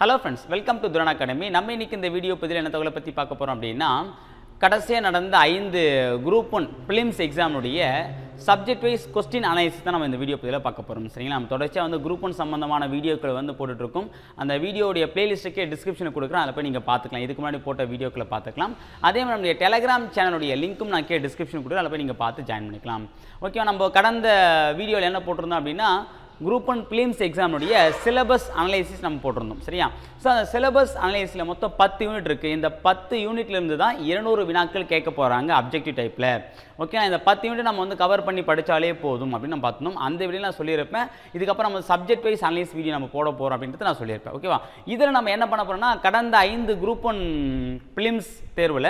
Hello friends, welcome to Dhuran Academy. நம்ம இன்னைக்கு இந்த வீடியோ பதில என்ன தகவலை பத்தி பார்க்க போறோம் அப்படினா கடைசியா நடந்த 5 குரூப் 1 prelims exam உடைய subject wise question analysis தான் நம்ம இந்த வீடியோ பதில பார்க்க போறோம். சரிங்களா? நம்ம தொடர்ச்சியா வந்து குரூப் 1 சம்பந்தமான வீடியோக்கள் வந்து போட்டுட்டு இருக்கோம். அந்த வீடியோவுடைய பிளேலிஸ்ட்க்கே டிஸ்கிரிப்ஷன்ல கொடுக்கிறேன். அத போய் நீங்க பார்த்துக்கலாம். இதுக்கு முன்னாடி போட்ட வீடியோக்களை பார்த்துக்கலாம். அதே மாதிரி நம்ம Telegram சேனலுடைய லிங்க்கும் நான் கீழ டிஸ்கிரிப்ஷன் கொடுக்கிறேன். அத போய் நீங்க பார்த்து ஜாயின் பண்ணிக்கலாம். ஓகே, நம்ம கடந்த வீடியோல என்ன போட்டுருந்தோம் அப்படினா Group 1 prelims exam உடைய syllabus analysis நம்ம போட்டுருந்தோம். சரியா? சோ அந்த syllabus analysisல மொத்தம் 10 யூனிட் இருக்கு. இந்த 10 யூனிட்ல இருந்து தான் 200 வினாக்கள் கேட்க போறாங்க ஆப்ஜெக்டிவ் டைப்ல. ஓகே, இந்த 10 யூனிட் நம்ம வந்து கவர் பண்ணி படிச்சாலே போதும் அப்படி நம்ம பார்த்தோம். அந்த வீடியோல நான் சொல்லியிருப்பேன். இதுக்கு அப்புறம் நம்ம சப்ஜெக்ட் வைஸ் அனலைஸ் வீடியோ நம்ம போட போறோம் அப்படின்றது நான் சொல்லியிருப்பேன். ஓகேவா? இதல நம்ம என்ன பண்ண போறோம்னா கடந்த 5 Group 1 prelims தேர்வுல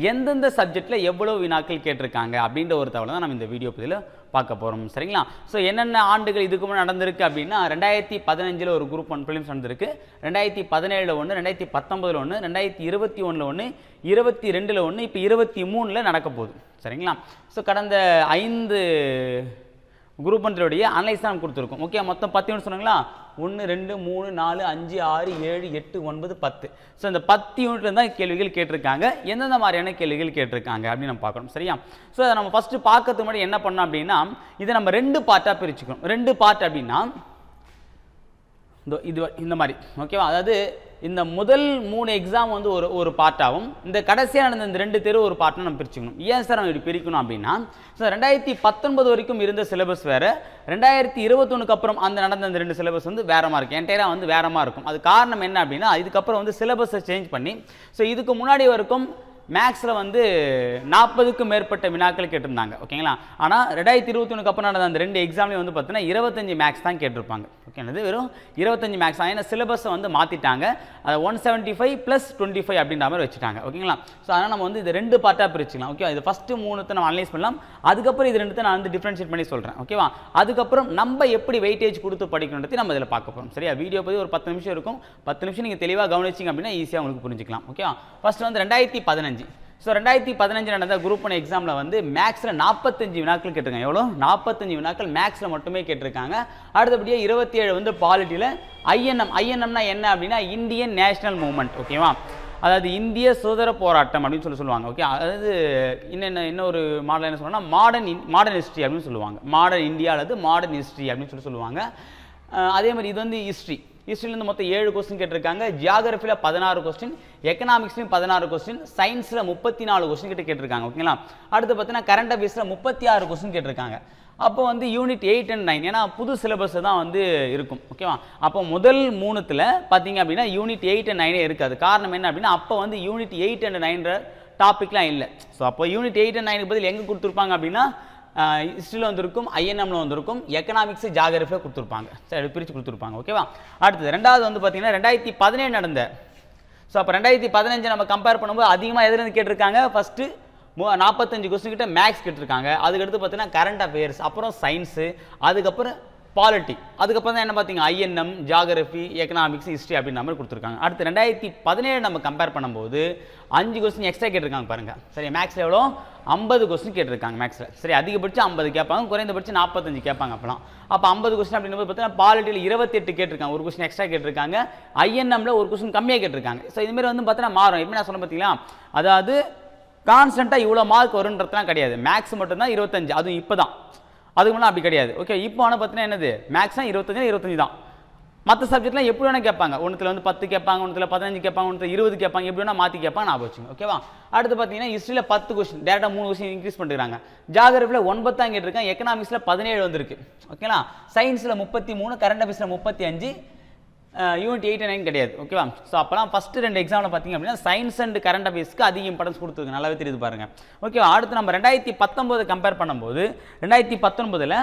எந்தெந்த சப்ஜெக்ட்ல எவ்வளவு வினாக்கள் கேட்டிருக்காங்க அப்படின்ற ஒரு தகவலை தான் நம்ம இந்த வீடியோ பதில பார்க்க போறோம். சரிங்களா? சோ என்னென்ன ஆண்டுகள் இதுக்கு முன்னாடி நடந்திருக்கு அப்படினா 2015ல ஒரு குரூப் 1 prelims நடந்திருக்கு, 2017ல ஒன்னு, 2019ல ஒன்னு, 2021ல ஒன்னு, 22ல ஒன்னு, இப்போ 23ல நடக்க போகுது. சரிங்களா? சோ கடந்த 5 குரூப் 1 உடைய அனலைஸ் தான் கொடுத்திருக்கோம். ஓகே, மொத்தம் 10 யூனிட் சொன்னீங்களா? 1 2 3 4 5 6 7 8 9 10. சோ இந்த 10 யூனிட்ல தான் கேள்விகள் கேட்டிருக்காங்க. எந்தெந்த மாதிரியான கேள்விகள் கேட்டிருக்காங்க அப்படி நம்ம பார்க்கணும். சரியா? சோ அத நம்ம ஃபர்ஸ்ட் பார்க்கிறதுக்கு முன்னாடி என்ன பண்ணனும் அப்படினா இத நம்ம ரெண்டு பார்ட்டா பிரிச்சுக்கணும். ரெண்டு பார்ட் அப்படினா இது இந்த மாதிரி. ஓகேவா? அதாவது இந்த முதல் 3 எக்ஸாம் வந்து ஒரு பார்ட்டாவும் இந்த கடைசியா நடந்த இந்த ரெண்டு தேர்வு ஒரு பார்ட்டா நம்ம பிரிச்சுக்கணும். ஏன் சார் நம்ம இப்படி பிரிக்கணும் அப்படினா சோ 2019 வரைக்கும் இருந்த சிலபஸ் வேற, 2021க்கு அப்புறம் அந்த நடந்த இந்த ரெண்டு சிலபஸ் வந்து வேறமா இருக்கு. என்டையரா வந்து வேறமா இருக்கும். அது காரணம் என்ன அப்படினா இதுக்கு அப்புறம் வந்து சிலபஸை சேஞ்ச் பண்ணி சோ இதுக்கு முன்னாடி வரைக்கும் மேக்ஸ்ல வந்து 40க்கு மேற்பட்ட வினாக்கள் கேட்டிருந்தாங்க. ஓகேங்களா? ஆனா 2021க்கு அப்புறம் நடந்த அந்த ரெண்டு எக்ஸாம்லயே வந்து பார்த்தீங்கன்னா 25 மேக்ஸ் தான் கேட்டிருப்பாங்க. ஓகேங்களா? வெறும் 25 மேக்ஸ் தான். ஏன்னா சிலபஸை வந்து மாத்திட்டாங்க. அதை 175 + 25 அப்படின்ற மாதிரி வச்சுட்டாங்க. ஓகேங்களா? ஸோ அதனால் நம்ம வந்து இது ரெண்டு பார்ட்டாக பிரிச்சுக்கலாம். ஓகே, இது ஃபர்ஸ்ட் 3 நம்ம அனலைஸ் பண்ணலாம். அதுக்கப்புறம் இது ரெண்டு நான் வந்து டிஃபரன்ஷியேட் பண்ணி சொல்கிறேன். ஓகேவா? அதுக்கப்புறம் நம்ம எப்படி வெயிட்டேஜ் கொடுத்து படிக்கணுன்றது நம்ம இதில் பார்க்க போகிறோம். சரியா? வீடியோ பற்றி ஒரு 10 நிமிஷம் இருக்கும். 10 நிமிஷம் நீங்கள் தெளிவாக கவனிச்சிங்க அப்படின்னா ஈஸியாக உங்களுக்கு புரிஞ்சுக்கலாம். ஓகேவா? ஃபர்ஸ்ட் வந்து 2015. ஸோ 2015 நடந்த குரூப் 1 எக்ஸாமில் வந்து மேக்ஸில் 45 வினாக்கள் கேட்டிருக்காங்க. எவ்வளோ? 45 வினாக்கள் மேக்ஸில் மட்டுமே கேட்டிருக்காங்க. அடுத்தபடியாக 27 வந்து பாலிட்டியில் ஐஎன்எம்னா என்ன அப்படின்னா இந்தியன் நேஷனல் மூவ்மெண்ட். ஓகேவா? அதாவது இந்திய சுதந்திர போராட்டம் அப்படின்னு சொல்லுவாங்க. ஓகே, அதாவது இன்னொரு மாடல் என்ன சொல்லுவாங்கன்னா மாடர்ன் ஹிஸ்ட்ரி அப்படின்னு சொல்லுவாங்க. மாடர்ன் இந்தியா அல்லது மாடர்ன் ஹிஸ்ட்ரி அப்படின்னு சொல்லுவாங்க. அதே மாதிரி இது வந்து ஹிஸ்ட்ரியிலேருந்து மொத்தம் 7 கொஸ்டின் கேட்டிருக்காங்க. ஜியாகிரபியில் 16 கொஸ்டின், எக்கனாமிக்ஸ்லையும் 16 கொஸ்டின், சயின்ஸில் 34 கொஸ்டின் கிட்ட கேட்டிருக்காங்க. ஓகேங்களா? அடுத்து பார்த்தீங்கன்னா கரண்ட் அஃபேர்ஸில் 36 கொஸ்டின் கேட்டிருக்காங்க. அப்போ வந்து யூனிட் 8 and 9 ஏன்னா புது சிலபஸ் தான் வந்து இருக்கும். ஓகேவா? அப்போ முதல் 3த்துல பார்த்தீங்க அப்படின்னா யூனிட் 8 and 9 இருக்காது. காரணம் என்ன அப்படின்னா அப்போ வந்து யூனிட் 8 and 9 டாபிக்லாம் இல்லை. ஸோ அப்போ யூனிட் 8 and 9க்கு பதில் எங்கே கொடுத்துருப்பாங்க அப்படின்னா ஹிஸ்ட்ரியில் வந்திருக்கும், ஐஎன்எம்ல வந்திருக்கும், எக்கனாமிக்ஸ் ஜியாகிரபியில் கொடுத்துருப்பாங்க. சரி, பிரித்து கொடுத்துருப்பாங்க. ஓகேவா? அடுத்தது ரெண்டாவது வந்து பார்த்தீங்கன்னா 2017 நடந்த. ஸோ அப்போ 2015 நம்ம கம்பேர் பண்ணும்போது அதிகமாக எதுலேருந்து கேட்டிருக்காங்க? ஃபஸ்ட்டு 45 கொஸ்டின் கிட்ட மேக்ஸ் கேட்டிருக்காங்க. அதுக்கடுத்து பார்த்தீங்கன்னா கரண்ட் அஃபேர்ஸ், அப்புறம் சயின்ஸு, அதுக்கப்புறம் பாலிட்டி, அதுக்கப்புறம் தான் என்ன பார்த்தீங்க ஐஎன்எம், ஜியாகிரபி, எக்கனாமிக்ஸ், ஹிஸ்ட்ரி அப்படின்ற மாதிரி கொடுத்துருக்காங்க. அடுத்து 2017 நம்ம கம்பேர் பண்ணும்போது 5 கொஸ்டின் எக்ஸ்ட்ரா கேட்டிருக்காங்க பாருங்க. சரி, மேக்ஸில் எவ்வளோ? 50 கொஸ்டின் கேட்டிருக்காங்க மேக்ஸில். சரி, அதிகபட்சம் 50 கேட்பாங்க, குறைந்தபட்சம் 45 கேட்பாங்க. அப்போ 50 கொஸ்டின் அப்படின்னும் பார்த்தீங்கன்னா பாலிட்டியில் 28 கேட்டிருக்காங்க, ஒரு கொஸ்டின் எக்ஸ்ட்ரா கேட்டிருக்காங்க. ஐஎன்எம்ல ஒரு கொஸ்டின் கம்மியாக கேட்டிருக்காங்க. ஸோ இதுமாரி வந்து பார்த்தீங்கன்னா மாறும். எப்படி நான் சொல்ல பார்த்தீங்களா? அதாவது கான்ஸ்டன்ட்டாக இவ்வளோ மார்க் வருன்றதுலாம் கிடையாது. மேக்ஸ் மட்டும்தான் 25, அதுவும் இப்போ தான். அதுக்கு முன்னாடி அப்படி கிடையாது. ஓகே, இப்போ ஆனால் பார்த்தீங்கன்னா என்னது மேக்ஸ் தான் 25 தான். மற்ற சப்ஜெக்ட்லாம் எப்படி வேணால் கேட்பாங்க. ஒன்றுத்தில் வந்து 10 கேட்பாங்க, ஒன்றுத்தில் 15 கேட்பாங்க, ஒன்றுத்தில் 20 கேட்பாங்க, எப்படி வேணால் மாற்றி கேட்பாங்க. நான் வச்சுங்க. ஓகேவா? அடுத்து பார்த்தீங்கன்னா ஹிஸ்ட்ரியில் 10 கொஸ்டின் டேரெக்டாக 3 கொஸ்டின் இன்க்ரீஸ் பண்ணிருக்காங்க. ஜியாகிரபியில் 9 தான் கேட்டிருக்காங்க, எக்கனாமிக்ஸில் 17 வந்திருக்கு. ஓகேங்களா? சயின்ஸில் 33, கரண்ட் அஃபேர்ஸில் 35, யூனிட் 8 and 9 கிடையாது. ஓகேவா? ஸோ அப்போலாம் ஃபஸ்ட்டு 2 எக்ஸாமில் பார்த்தீங்க அப்படின்னா சயின்ஸ் அண்ட் கரண்ட் அஃபேர்ஸ்க்கு அதிக இம்பார்ட்டன்ஸ் கொடுத்துருக்கு. நல்லாவே தெரியுது பாருங்க. ஓகேவா? அடுத்து நம்ம 2019 கம்பேர் பண்ணும்போது 2019ல்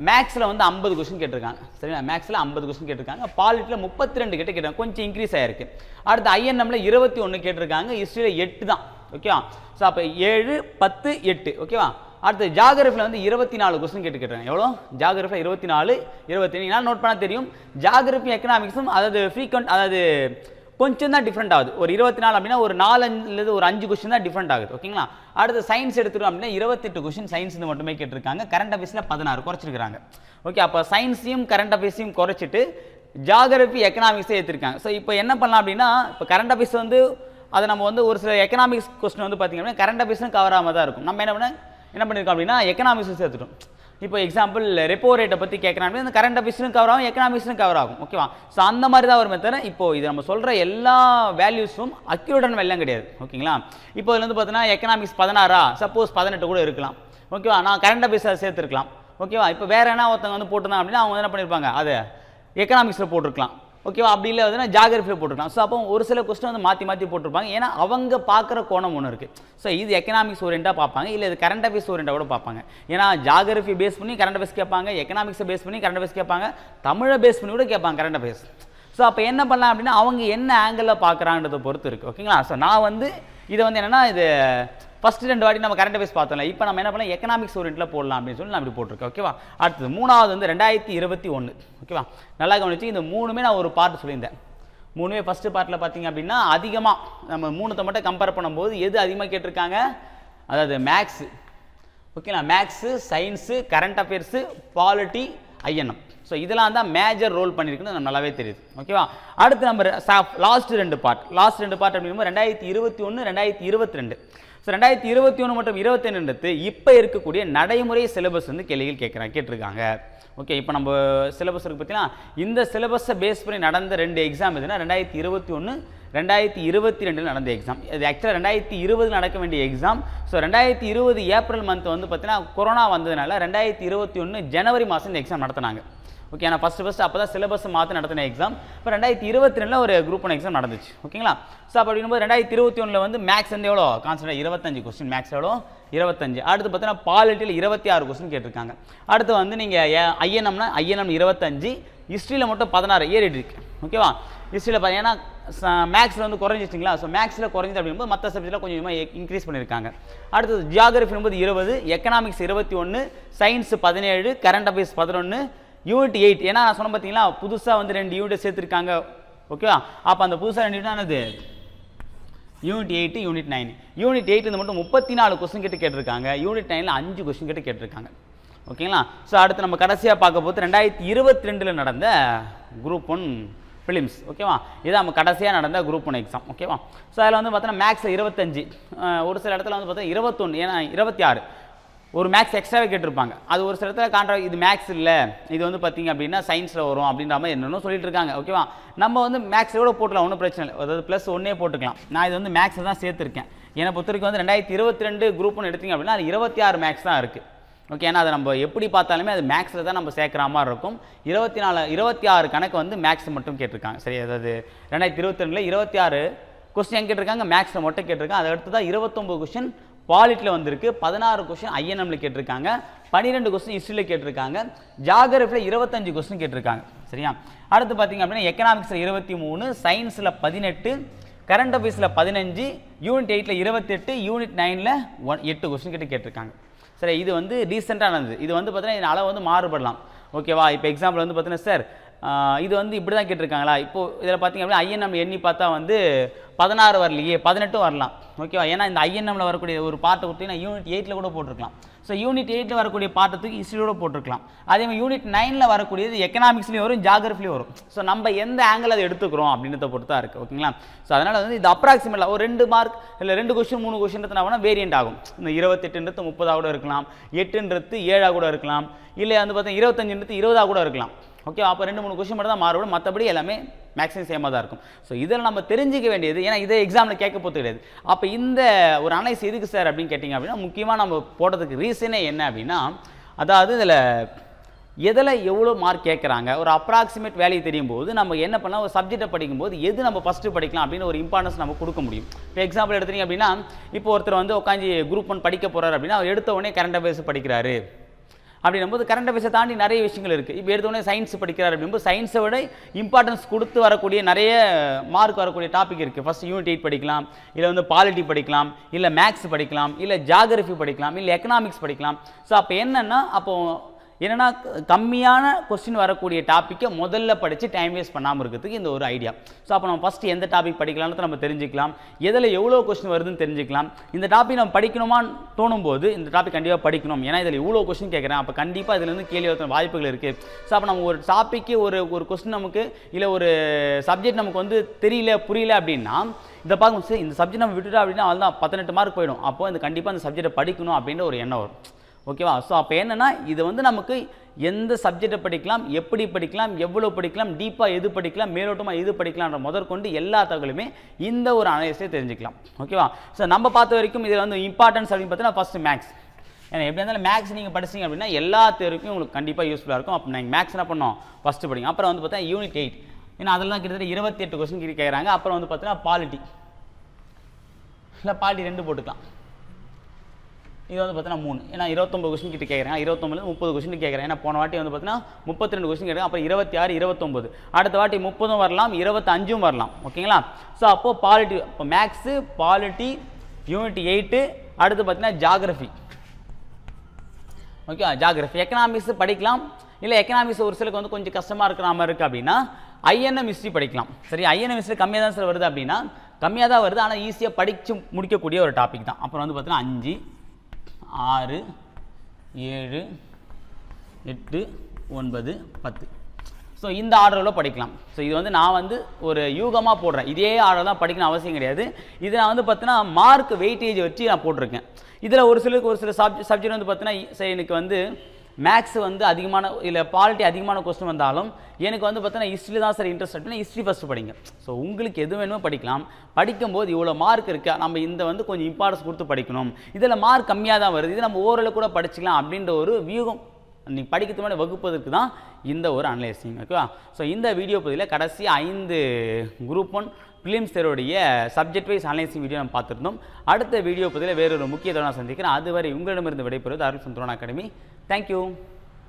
மேக்ஸில் வந்து 50 கொஸ்டின் கேட்டிருக்காங்க. சரிங்களா? மேக்ஸில் 50 கொஸ்டின் கேட்டிருக்காங்க. பாலிட்டியில் 32 கிட்ட கேட்டிருக்காங்க, கொஞ்சம் இன்க்ரீஸ் ஆயிருக்கு. அடுத்து ஐஎன்எம்ல 21 கேட்டிருக்காங்க, ஹிஸ்ட்ரியில் 8 தான். ஓகேவா? ஸோ அப்போ 7 10 8. ஓகேவா? அடுத்து ஜியாகிரபியில் வந்து 24 கொஸ்டின் கேட்டிருக்காங்க. எவ்வளோ? ஜியாகிரபியில் 24 27. நான் நோட் பண்ண தெரியும் ஜியாகிரபி எக்கனாமிக்ஸும் அதாவது ஃப்ரீக்வெண்ட் அதாவது கொஞ்சம் தான் டிஃப்ரெண்ட் ஆகுது. ஒரு 24 அப்படின்னா ஒரு 4 ஒரு 5 கொஸ்டின் தான் டிஃப்ரெண்ட் ஆகுது. ஓகேங்களா? அடுத்து சயின்ஸ் எடுத்துட்டோம் அப்படின்னா 28 கொஸ்டின் சயின்ஸ் மட்டுமே கேட்டிருக்காங்க. கரண்ட் அஃபேர்ஸில் 16 குறைச்சிருக்காங்க. ஓகே, அப்போ சயின்ஸையும் கரண்ட் அஃபேர்ஸையும் குறைச்சிட்டு ஜியாகிரபி எக்கனாமிக்ஸே ஏற்றிருக்காங்க. ஸோ இப்போ என்ன பண்ணலாம் அப்படின்னா, இப்போ கரண்ட் அஃபேர்ஸ் வந்து அதை நம்ம வந்து ஒரு சில எக்கனாமிக்ஸ் கொஸ்டின் வந்து பார்த்திங்க அப்படின்னா கரண்ட் அஃபேர்ஸும் கவர் ஆகாமல் தான் இருக்கும். நம்ம என்ன பண்ணியிருக்கோம் அப்படின்னா எக்கனாமிக்ஸும் சேர்த்துட்டோம். இப்போ எக்ஸாம்பிள் ரெப்போ ரேட்டை பற்றி கேட்குறாங்க அப்படின்னா இந்த கரண்ட் அஃபேர்ஸ்லும் கவர் ஆகும், எக்கனாமிக்ஸ்லும் கவர் ஆகும். ஓகேவா? ஸோ அந்த மாதிரி தான் ஒரு மெத்தட். இப்போ இது நம்ம சொல்கிற எல்லா வேல்யூஸும் அக்யூரேட்டான வெள்ளம் கிடையாது. ஓகேங்களா? இப்போ இதில் வந்து பார்த்தீங்கன்னா எக்கனாமிக்ஸ் 16 சப்போஸ் 18 கூட இருக்கலாம். ஓகேவா? நான் கரண்ட் அஃபேர்ஸை சேர்த்துருக்கலாம். ஓகேவா? இப்போ வேறு என்ன ஒருத்தவங்க வந்து போட்டுருந்தாங்க அப்படின்னா அவங்க என்ன பண்ணியிருப்பாங்க, அதை எக்கனாமிக்ஸில் போட்டிருக்கலாம். ஓகேவா? அப்படி இல்லை வந்து ஜியாகிரபியில் போட்டுருக்கலாம். ஸோ அப்போ ஒரு சில கொஸ்டின் வந்து மாற்றி போட்டிருப்பாங்க. ஏன்னா அவங்க பார்க்குற கோணம் ஒன்று இருக்குது. ஸோ இது எக்கனாமிக்ஸ் ஓரியண்டாக பார்ப்பாங்க, இல்லை இது கரண்ட் அஃபேர்ஸ் ஓரியண்டாக கூட பார்ப்பாங்க. ஏன்னா ஜியாகிரபி பேஸ் பண்ணி கரண்ட் அஃபேர்ஸ் கேட்பாங்க, எக்கனாமிக்ஸை பேஸ் பண்ணி கரண்ட் அஃபேர்ஸ் கேட்பாங்க, தமிழை பேஸ் பண்ணி கூட கேட்பாங்க கரண்ட் அஃபேர்ஸ். ஸோ அப்போ என்ன பண்ணலாம் அப்படின்னா அவங்க என்ன ஆங்கிளில் பார்க்குறான்றதை பொறுத்து இருக்குது. ஓகேங்களா? ஸோ நான் வந்து இதை வந்து என்னென்னா இது ஃபஸ்ட்டு 2 வாட்டி நம்ம கரண்ட் அஃபேர்ஸ் பார்த்தோம்ல, இப்போ நம்ம என்ன பண்ணலாம் எக்கனாமிக்ஸ் ஓரியண்டில் போடலாம் அப்படின்னு சொல்லி நான் அப்படி போட்டிருக்கேன். ஓகேவா? அடுத்தது 3வது வந்து 2021. ஓகேவா? நல்லா கவனிச்சு, இந்த 3மே நான் ஒரு பார்ட் சொல்லியிருந்தேன். 3மே ஃபஸ்ட்டு பார்ட்டில் பார்த்தீங்க அப்படின்னா அதிகமாக நம்ம 3 மட்டும் கம்பேர் பண்ணும்போது எது அதிகமாக கேட்டிருக்காங்க, அதாவது மேக்ஸு. ஓகேங்களா? Maths, science, current affairs, polity, INM. So இதெல்லாம் தான் மேஜர் ரோல் பண்ணியிருக்குன்னு நம்ம நல்லாவே தெரியுது. ஓகேவா? அடுத்து நம்ம லாஸ்ட் 2 பார்ட் அப்படிங்கும்போது 2021, 2022. ஸோ 2021 மற்றும் 22 இப்போ இருக்கக்கூடிய நடைமுறை சிலபஸ் வந்து கேள்விகள் கேட்டிருக்காங்க. ஓகே, இப்போ நம்ம சிலபஸ் இருக்குது பார்த்தீங்கன்னா, இந்த சிலபஸை பேஸ் பண்ணி நடந்த 2 எக்ஸாம் எதுனா 2021, 2022 நடந்த எக்ஸாம். இது ஆக்சுவலாக 2020 நடக்க வேண்டிய எக்ஸாம். ஸோ 2020 ஏப்ரல் மந்த் வந்து பார்த்தீங்கன்னா கொரோனா வந்ததுனால 2021 ஜனவரி மாதம் இந்த எக்ஸாம் நடத்தினாங்க. ஓகே, நான் ஃபஸ்ட்டு அப்போ தான் சிலபஸை மாற்றி நடத்தின எக்ஸாம். இப்போ 2022 ஒரு குரூப் 1 எக்ஸாம் நடந்துச்சு. ஓகேங்களா? ஸோ அப்போ அப்படிங்கும்போது 2021 வந்து மேக்ஸ் வந்து எவ்வளோ கான்ஸ்டன்ட் 25 கொஸ்டின், மேக்ஸ் எவ்வளோ 25. அடுத்து பார்த்தீங்கன்னா பாலிட்டியில் 26 கொஸ்டின் கேட்டிருக்காங்க. அடுத்து வந்து நீங்கள் ஐஎன்எம்னா ஐஎன்எம் 25, ஹிஸ்ட்ரியில் மட்டும் 16 ஏறிட்டு இருக்கு. ஓகேவா? ஹிஸ்ட்ரியில் பார்த்தீங்கன்னா மேக்ஸில் வந்து குறைஞ்சிச்சிங்களா? ஸோ மேக்ஸில் குறைஞ்சது அப்படிங்கும்போது மற்ற சப்ஜெக்டில் கொஞ்சமாக இன்க்ரீஸ் பண்ணியிருக்காங்க. அடுத்தது geography 20, economics 21, science 17, current affairs 11, unit 8. ஏன்னா நான் சொன்ன பார்த்தீங்களா புதுசாக வந்து 2 யூனிட் சேர்த்துருக்காங்க. ஓகேவா? அப்போ அந்த புதுசாக 2 யூனிட் என்னது யூனிட் 8, யூனிட் 9. யூனிட் 8 மட்டும் 34 கொஸ்டின் கேட்டிருக்காங்க. யூனிட் 9ல் 5 கொஸ்டின் கேட்டிருக்காங்க. ஓகேங்களா? ஸோ அடுத்து நம்ம கடைசியாக பார்க்க போது 2022 நடந்த குரூப் 1 ஃபிலிம்ஸ். ஓகேவா? இதான் நம்ம கடைசியாக நடந்த குரூப் 1 எக்ஸாம். ஓகேவா? ஸோ அதில் வந்து பார்த்தோன்னா மேக்ஸில் 25, ஒரு சில இடத்துல வந்து பார்த்தா 21, ஏன்னா 26 ஒரு மேக்ஸ் எக்ஸ்ட்ராவே கேட்டிருப்பாங்க. அது ஒரு சில இடத்துல இது மேக்ஸ் இல்லை, இது வந்து பார்த்தீங்க அப்படின்னா சயின்ஸில் வரும் அப்படின்ற மாதிரி என்னென்னும் சொல்லிட்டு இருக்காங்க. ஓகேவா? நம்ம வந்து மேக்ஸோட போட்டுக்கலாம், ஒன்றும் பிரச்சனை இல்லை. அதாவது +1 போட்டுக்கலாம். நான் இது வந்து மேக்ஸை தான் சேர்த்துருக்கேன். என்னை பொறுத்த வரைக்கும் வந்து 2022 குரூப் 1 எடுத்தீங்க அப்படின்னா அது 26 மேக்ஸ் தான் இருக்குது. ஓகே, ஏன்னா அதை நம்ம எப்படி பார்த்தாலுமே அது மேக்ஸில் தான் நம்ம சேர்க்குற மாதிரி இருக்கும். 26 கணக்கு வந்து மேக்ஸ் மட்டும் கேட்டிருக்காங்க. சரி, அதாவது 2022 26 கொஸ்டின் கேட்டிருக்காங்க, மேக்ஸில் மட்டும் கேட்டிருக்காங்க. அதை அடுத்து தான் 29 கொஸ்டின் பாலிட்டியில் வந்திருக்கு, 16 கொஸ்டின் ஐஎன்எம்ல கேட்டிருக்காங்க, 12 கொஸ்டின் ஹிஸ்ட்ரியில் கேட்டிருக்காங்க, ஜியாகிரபியில் 25 கொஸ்டின் கேட்டிருக்காங்க. சரியா? அடுத்து பார்த்தீங்க அப்படின்னா எக்கனாமிக்ஸில் 23, சயின்ஸில் 18, கரண்ட் அஃபேர்ஸில் 15, யூனிட் 8ல் 28, யூனிட் 9ல் 8 கொஸ்டின் கேட்டிருக்காங்க. சரி, இது வந்து ரீசெண்டானது. இது வந்து பார்த்தீங்கன்னா அளவு வந்து மாறுபடலாம். ஓகேவா? இப்போ எக்ஸாம்பிள் வந்து பார்த்தீங்கன்னா சார் இது வந்து இப்படி தான் கேட்டிருக்காங்களா, இப்போது இதில் பார்த்திங்க அப்படின்னா ஐஎன்எம் எண்ணி பார்த்தா வந்து 16 வரலையே, 18 வரலாம். ஓகேவா? ஏன்னா இந்த ஐஎன்எம்மில் வரக்கூடிய ஒரு பார்ட்டை கொடுத்தீங்கன்னா யூனிட் 8ல் கூட போட்டிருக்கலாம். ஸோ யூனிட் 8ல் வரக்கூடிய பாட்டத்துக்கு ஹிஸ்ட்ரியோட போட்டிருக்கலாம். அதே மாதிரி யூனிட் 9ல் வரக்கூடியது எக்கனாமிக்ஸ்லேயும் வரும், ஜியாகிரபிலையும் வரும். ஸோ நம்ம எந்த ஆங்கிள் அதை எடுத்துக்கிறோம் அப்படின்றத பொறுத்து தான் இருக்குது. ஓகேங்களா? ஸோ அதனால் வந்து இது அப்ராக்சிமேட்டாக ஒரு 2 மார்க் இல்லை 2 கொஸ்டின் 3 கொஸ்டின்றதுனா வேரியண்ட் ஆகும். இந்த 28ன்றது 30 கூட இருக்கலாம், 8ன்றது 7 கூட இருக்கலாம், இல்லை வந்து பார்த்தீங்கன்னா 25ன்றது 20 கூட இருக்கலாம். ஓகே, அப்போ 2-3 கொஸ்டின் மட்டும் தான் மாறுபடும், மற்றபடி எல்லாமே மேக்ஸிமம் சேமாக தான் இருக்கும். ஸோ இதில் நம்ம தெரிஞ்சிக்க வேண்டியது, ஏன்னா இதை எக்ஸாமில் கேட்க போகிறது கிடையாது. அப்போ இந்த ஒரு அனலைஸ் எதுக்கு சார் அப்படின்னு கேட்டிங்க அப்படின்னா, முக்கியமாக நம்ம போடுறதுக்கு ரீசனே என்ன அப்படின்னா, அதாவது இதில் எதில் எவ்வளோ மார்க் கேட்குறாங்க, ஒரு அப்ராக்சிமேட் வேல்யூ தெரியும் போது நம்ம என்ன பண்ணலாம், ஒரு சப்ஜெக்டை படிக்கும்போது எது நம்ம ஃபஸ்ட்டு படிக்கலாம் அப்படின்னு ஒரு இம்பார்ட்டன்ஸ் நம்ம கொடுக்க முடியும். இப்போ எக்ஸாம்பிள் எடுத்தீங்க அப்படின்னா, இப்போ ஒருத்தர் வந்து உட்காந்து குரூப் 1 படிக்க போகிறார் அப்படின்னா, அவர் எடுத்த உடனே கரண்ட் அஃபேர்ஸ் படிக்கிறாரு அப்படின்னும்போது கரண்ட் அஃபேர்ஸை தாண்டி நிறைய விஷயங்கள் இருக்குது. இப்போ எடுத்தோடனே சயின்ஸ் படிக்கிறார் அப்படிங்கும்போது சயின்ஸை விட இம்பார்ட்டன்ஸ் கொடுத்து வரக்கூடிய நிறைய மார்க் வரக்கூடிய டாபிக் இருக்குது. ஃபஸ்ட் யூனிட் 8 படிக்கலாம், இல்லை வந்து பாலிட்டி படிக்கலாம், இல்லை மேக்ஸ் படிக்கலாம், இல்லை ஜியாகிரபி படிக்கலாம், இல்லை எக்கனாமிக்ஸ் படிக்கலாம். ஸோ அப்போ என்னென்னா, அப்போது என்னன்னா கம்மியான கொஸ்டின் வரக்கூடிய டாப்பிக்கை முதல்ல படித்து டைம் வேஸ்ட் பண்ணாமல் இருக்கிறதுக்கு இந்த ஒரு ஐடியா. ஸோ அப்போ நம்ம ஃபஸ்ட்டு எந்த டாபிக் படிக்கலாம்னு நம்ம தெரிஞ்சுக்கலாம், எதில் எவ்வளோ கொஸ்டின் வருதுன்னு தெரிஞ்சுக்கலாம். இந்த டாபிக் நம்ம படிக்கணுமான்னு தோணும் போது இந்த டாபிக் கண்டிப்பாக படிக்கணும், ஏன்னா இதில் இவ்வளோ கொஸ்டின் கேட்குறேன், அப்போ கண்டிப்பாக இதுலேருந்து கேள்வி வரது வாய்ப்புகள் இருக்குது. ஸோ அப்போ நம்ம ஒரு டாப்பிக்கு ஒரு கொஸ்டின் நமக்கு இல்லை ஒரு சப்ஜெக்ட் நமக்கு வந்து தெரியல புரியல அப்படின்னா இதை பார்க்கும் சரி இந்த சப்ஜெக்ட் நம்ம விட்டுட்டோம் அப்படின்னா அவள் தான் 18 மார்க் போயிடும். அப்போ இந்த கண்டிப்பாக அந்த சப்ஜெக்டை படிக்கணும் அப்படின்ற ஒரு எண்ணம் வரும். ஓகேவா? ஸோ அப்போ என்னென்னா இது வந்து நமக்கு எந்த சப்ஜெக்டை படிக்கலாம், எப்படி படிக்கலாம், எவ்வளோ படிக்கலாம், டீப்பாக எது படிக்கலாம், மேலோட்டமாக எது படிக்கலாம்ன்ற முதற்கொண்டு எல்லா தகவலுமே இந்த ஒரு அனலைஸே தெரிஞ்சுக்கலாம். ஓகேவா? ஸோ நம்ம பார்த்த வரைக்கும் இதில் வந்து இம்பார்ட்டன்ஸ் அப்படின்னு பார்த்தீங்கன்னா ஃபஸ்ட்டு மேக்ஸ். ஏன்னா எப்படி இருந்தாலும் மேக்ஸ் நீங்கள் படிச்சிங்க அப்படின்னா எல்லா தேர்வுக்கும் உங்களுக்கு கண்டிப்பாக யூஸ்ஃபுல்லாக இருக்கும். அப்போ நீங்கள் மேக்ஸ் என்ன பண்ணோம் ஃபஸ்ட்டு படிங்க. அப்புறம் வந்து பார்த்தா யூனிட் 8, ஏன்னா அதெல்லாம் கிட்டத்தட்ட 28 கொஸ்டின் கேட்குறாங்க. அப்புறம் வந்து பார்த்தீங்கன்னா பாலிட்டி, இல்லை பாலிட்டி 2 போட்டுக்கலாம். இது வந்து பார்த்தீங்கன்னா 3, ஏன்னா 29 கொஸ்டின் கிட்ட கேட்குறாங்க. 29 30 கொஸ்டின் கேட்குறேன். ஏன்னா போன வாட்டி வந்து பார்த்தீங்கன்னா 32 கொஸ்டின் கேட்குறாங்க. அப்புறம் 26 29, அடுத்த வாட்டி 30 வரலாம், 25 வரலாம். ஓகேங்களா? ஸோ அப்போது பாலிட்டி, இப்போ மேக்ஸு, பாலிட்டி, யூனிட் 8, அடுத்து பார்த்தீங்கன்னா ஜாகிரஃபி. Okay, geography. எக்கனாமிக்ஸ் படிக்கலாம், இல்லை எக்கனாமிக்ஸ் ஒரு சிலருக்கு வந்து கொஞ்சம் கஷ்டமாக இருக்கிற மாதிரி இருக்குது அப்படின்னா ஐஎன்எம் ஹிஸ்ட்ரி படிக்கலாம். சரி, ஐஎன்எம் ஹிஸ்ட்ரி கம்மியாக தான் சார் வருது அப்படின்னா கம்மியாக தான் வருது, ஆனால் ஈஸியாக படித்து முடிக்கக்கூடிய ஒரு டாபிக் தான். அப்புறம் வந்து பார்த்தீங்கன்னா 5 6 7 8 9 10. ஸோ இந்த ஆர்டரில் படிக்கலாம். ஸோ இது வந்து நான் வந்து ஒரு யூகமாக போடுறேன், இதே ஆர்டர் தான் படிக்கணும் அவசியம் கிடையாது. இது நான் வந்து பார்த்தீங்கன்னா மார்க் வெயிட்டேஜ் வச்சு நான் போட்டிருக்கேன். இதில் ஒரு சில சப்ஜெக்ட் வந்து பார்த்தீங்கன்னா சரி எனக்கு வந்து மேக்ஸ் வந்து அதிகமான இல்லை பாலிட்டி அதிகமான கொஸ்டின் வந்தாலும் எனக்கு வந்து பார்த்தீங்கன்னா ஹிஸ்ட்ரி தான் சார் இன்ட்ரெஸ்ட் அப்படின்னா ஹிஸ்ட்ரி ஃபஸ்ட்டு படிங்க. ஸோ உங்களுக்கு எது வேணுமோ படிக்கலாம். படிக்கும்போது இவ்வளோ மார்க் இருக்குது, நம்ம இந்த வந்து கொஞ்சம் இம்பார்ட்டன்ஸ் கொடுத்து படிக்கணும், இதில் மார்க் கம்மியாக தான் வருது, இது நம்ம ஓரளவு கூட படிச்சிக்கலாம் அப்படின்ற ஒரு வியூகம் நீங்கள் படிக்கிறதுக்கு முன்னாடி வகுப்பதற்கு தான் இந்த ஒரு அனலைசிங். ஓகேவா? ஸோ இந்த வீடியோ பதிவில் கடைசி 5 குரூப் 1 பிலிம்ஸ் தேர்வுடைய சப்ஜெக்ட் வைஸ் அனலைசிங் வீடியோ நம்ம பார்த்துருந்தோம். அடுத்த வீடியோ பதிவில் வேறொரு முக்கிய தருணம் சந்திக்கிறேன். அதுவரை உங்களிடமிருந்து விடைபெறுவது அருள் சந்திரோன் அகாடமி. தேங்க்யூ.